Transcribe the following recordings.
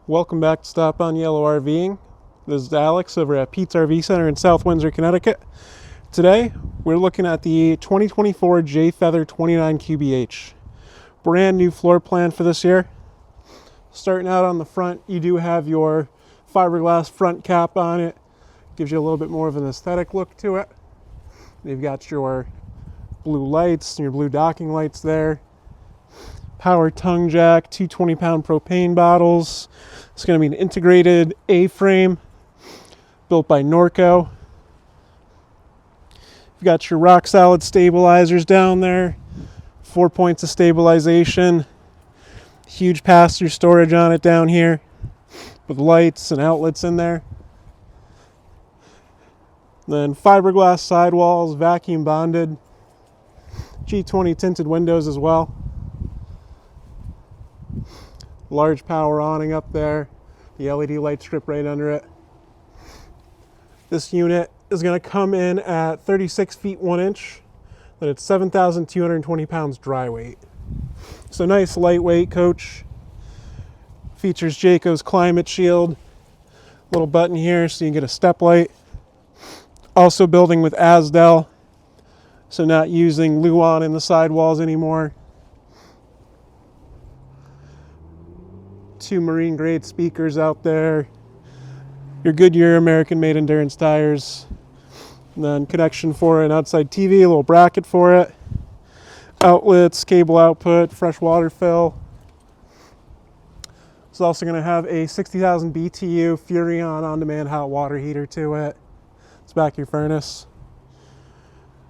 Welcome back to Stop on Yellow RVing. This is Alex over at Pete's RV Center in South Windsor, Connecticut. Today, we're looking at the 2024 Jay Feather 29 QBH. Brand new floor plan for this year. Starting out on the front, you do have your fiberglass front cap on it. Gives you a little bit more of an aesthetic look to it. You've got your blue lights and your blue docking lights there. Power tongue jack, two 20-pound propane bottles. It's going to be an integrated A-frame built by Norco. You've got your rock solid stabilizers down there, 4 points of stabilization, huge pass-through storage on it down here with lights and outlets in there. Then fiberglass sidewalls, vacuum bonded, G20 tinted windows as well. Large power awning up there, the LED light strip right under it. This unit is going to come in at 36 feet 1 inch, and it's 7,220 pounds dry weight. So nice lightweight coach. Features Jayco's climate shield, little button here so you can get a step light. Also building with Asdel, so not using Luan in the sidewalls anymore. Two marine grade speakers out there, your Goodyear American made endurance tires, and then connection for an outside TV, a little bracket for it, outlets, cable output, fresh water fill. It's also going to have a 60,000 BTU Furrion on-demand hot water heater to it. It's back your furnace.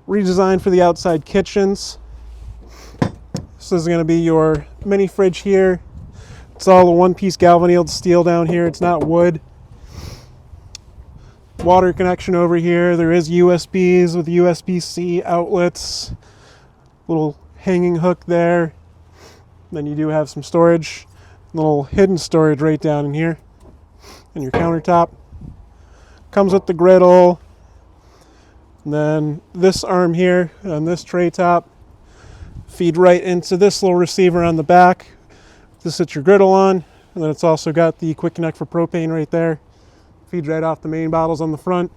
Redesigned for the outside kitchens. This is going to be your mini fridge here. It's all a one-piece galvanized steel down here. It's not wood. Water connection over here. There is USBs with USB-C outlets. Little hanging hook there. Then you do have some storage. Little hidden storage right down in here. And your countertop. Comes with the griddle. And then this arm here on this tray top. Feed right into this little receiver on the back. This sits your griddle on, and then it's also got the quick connect for propane right there. Feeds right off the main bottles on the front.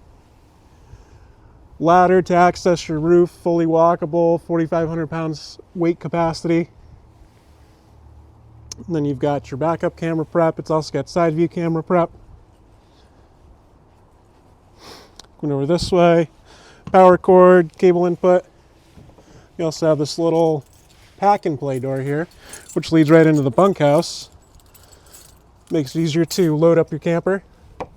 Ladder to access your roof, fully walkable, 4,500 pounds weight capacity. And then you've got your backup camera prep. It's also got side view camera prep. Going over this way, power cord, cable input. You also have this little pack and play door here, which leads right into the bunkhouse. Makes it easier to load up your camper. So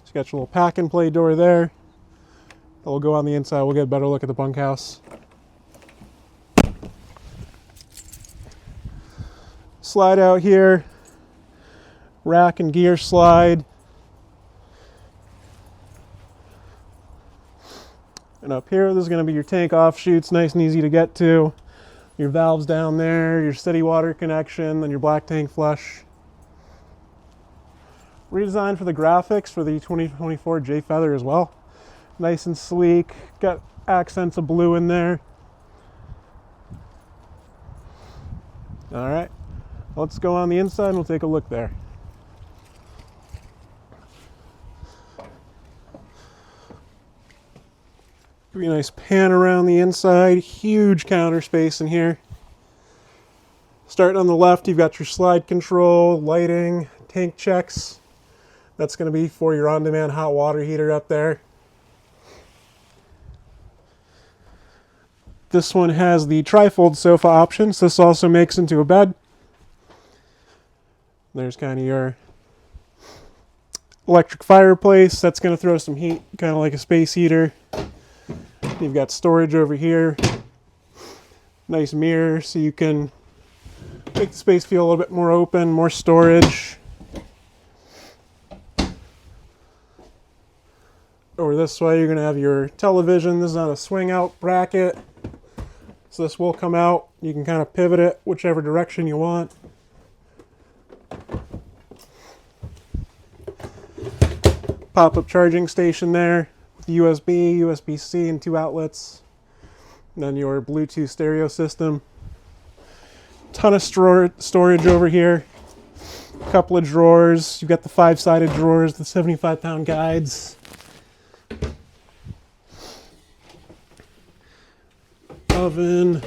you got your little pack and play door there. We'll go on the inside, we'll get a better look at the bunkhouse. Slide out here, rack and gear slide. And up here, this is going to be your tank offshoots, nice and easy to get to. Your valves down there, your steady water connection, then your black tank flush. Redesigned for the graphics for the 2024 Jay Feather as well. Nice and sleek, got accents of blue in there. All right, let's go on the inside and we'll take a look there. Give you a nice pan around the inside, huge counter space in here. Starting on the left, you've got your slide control, lighting, tank checks. That's going to be for your on-demand hot water heater up there. This one has the trifold sofa option, so this also makes into a bed. There's kind of your electric fireplace. That's going to throw some heat, kind of like a space heater. You've got storage over here, nice mirror so you can make the space feel a little bit more open, more storage. Over this way you're going to have your television. This is on a swing out bracket, so this will come out. You can kind of pivot it whichever direction you want. Pop-up charging station there. USB, USB-C, and 2 outlets. And then your Bluetooth stereo system. Ton of storage over here. A couple of drawers. You've got the 5-sided drawers, the 75-pound guides. Oven.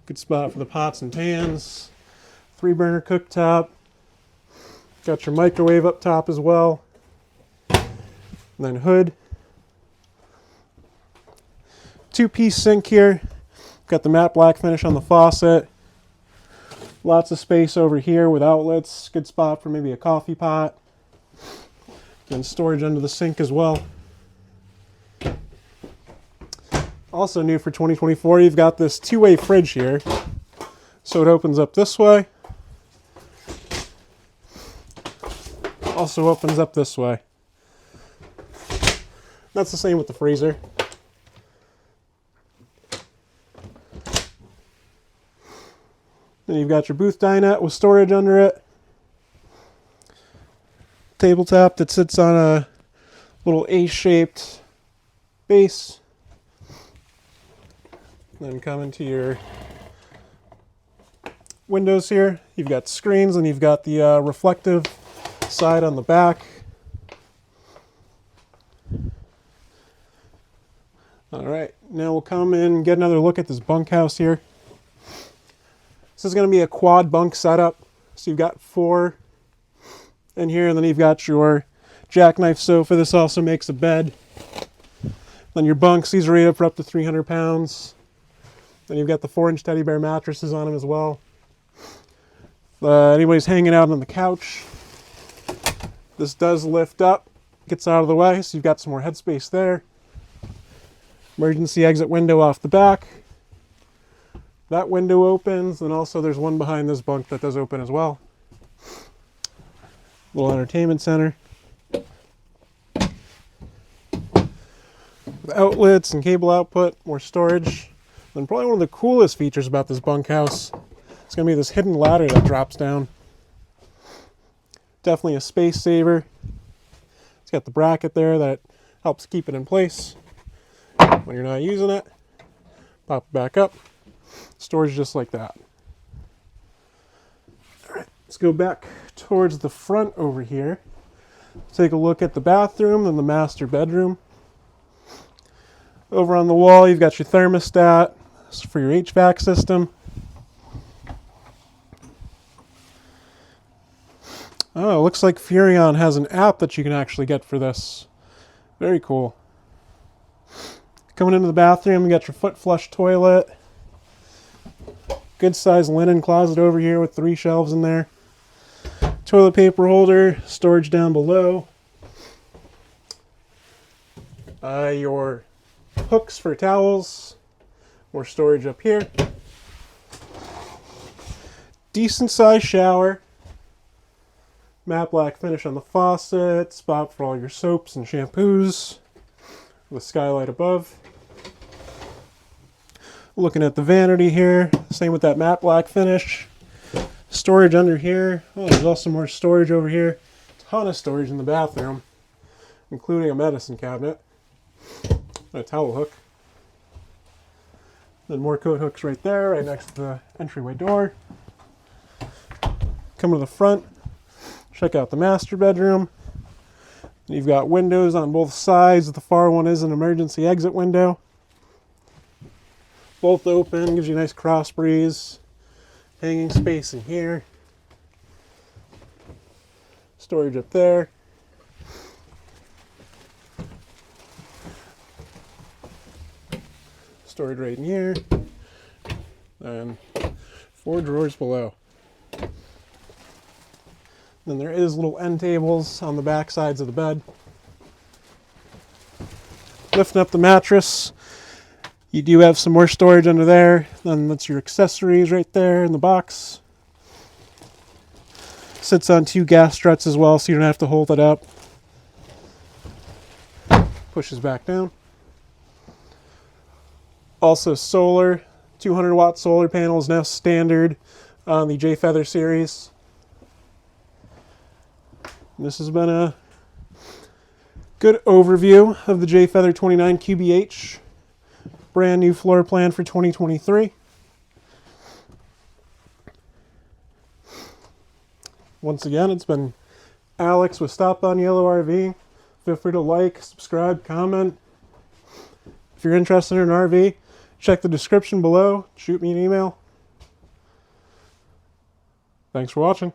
Good spot for the pots and pans. 3-burner cooktop. Got your microwave up top as well. And then hood. 2-piece sink here. Got the matte black finish on the faucet. Lots of space over here with outlets. Good spot for maybe a coffee pot. And storage under the sink as well. Also new for 2024, you've got this 2-way fridge here. So it opens up this way. Also opens up this way. That's the same with the freezer. Then you've got your booth dinette with storage under it. Tabletop that sits on a little A-shaped base. Then coming to your windows here, you've got screens and you've got the reflective side on the back. All right, now we'll come in and get another look at this bunkhouse here. This is going to be a quad bunk setup. So you've got 4 in here, and then you've got your jackknife sofa. This also makes a bed. Then your bunks, these are rated for up to 300 pounds. Then you've got the 4-inch teddy bear mattresses on them as well. Anybody's hanging out on the couch. This does lift up, gets out of the way, so you've got some more headspace there. Emergency exit window off the back. That window opens, and also there's one behind this bunk that does open as well. Little entertainment center. With outlets and cable output, more storage. And probably one of the coolest features about this bunkhouse is going to be this hidden ladder that drops down. Definitely a space saver. It's got the bracket there that helps keep it in place when you're not using it. Pop it back up. Storage just like that. All right, let's go back towards the front over here. Take a look at the bathroom and the master bedroom. Over on the wall, you've got your thermostat for your HVAC system. Oh, it looks like Furrion has an app that you can actually get for this. Very cool. Coming into the bathroom, you got your foot flush toilet. Good sized linen closet over here with 3 shelves in there. Toilet paper holder, storage down below. Your hooks for towels. More storage up here. Decent sized shower. Matte black finish on the faucet. Spot for all your soaps and shampoos. With a skylight above. Looking at the vanity here, same with that matte black finish. Storage under here. Oh, there's also more storage over here. Ton of storage in the bathroom, including a medicine cabinet, and a towel hook. Then more coat hooks right there, right next to the entryway door. Come to the front, check out the master bedroom. You've got windows on both sides. The far one is an emergency exit window. Both open, gives you a nice cross breeze. Hanging space in here. Storage up there. Storage right in here. And 4 drawers below. Then there is little end tables on the back sides of the bed. Lifting up the mattress. You do have some more storage under there. Then that's your accessories right there in the box. Sits on 2 gas struts as well, so you don't have to hold it up. Pushes back down. Also solar, 200 watt solar panel is now standard on the Jay Feather series. And this has been a good overview of the Jay Feather 29 QBH. Brand new floor plan for 2023. Once again, it's been Alex with Stop on Yellow RVing. Feel free to like, subscribe, comment. If you're interested in an RV, check the description below. Shoot me an email. Thanks for watching.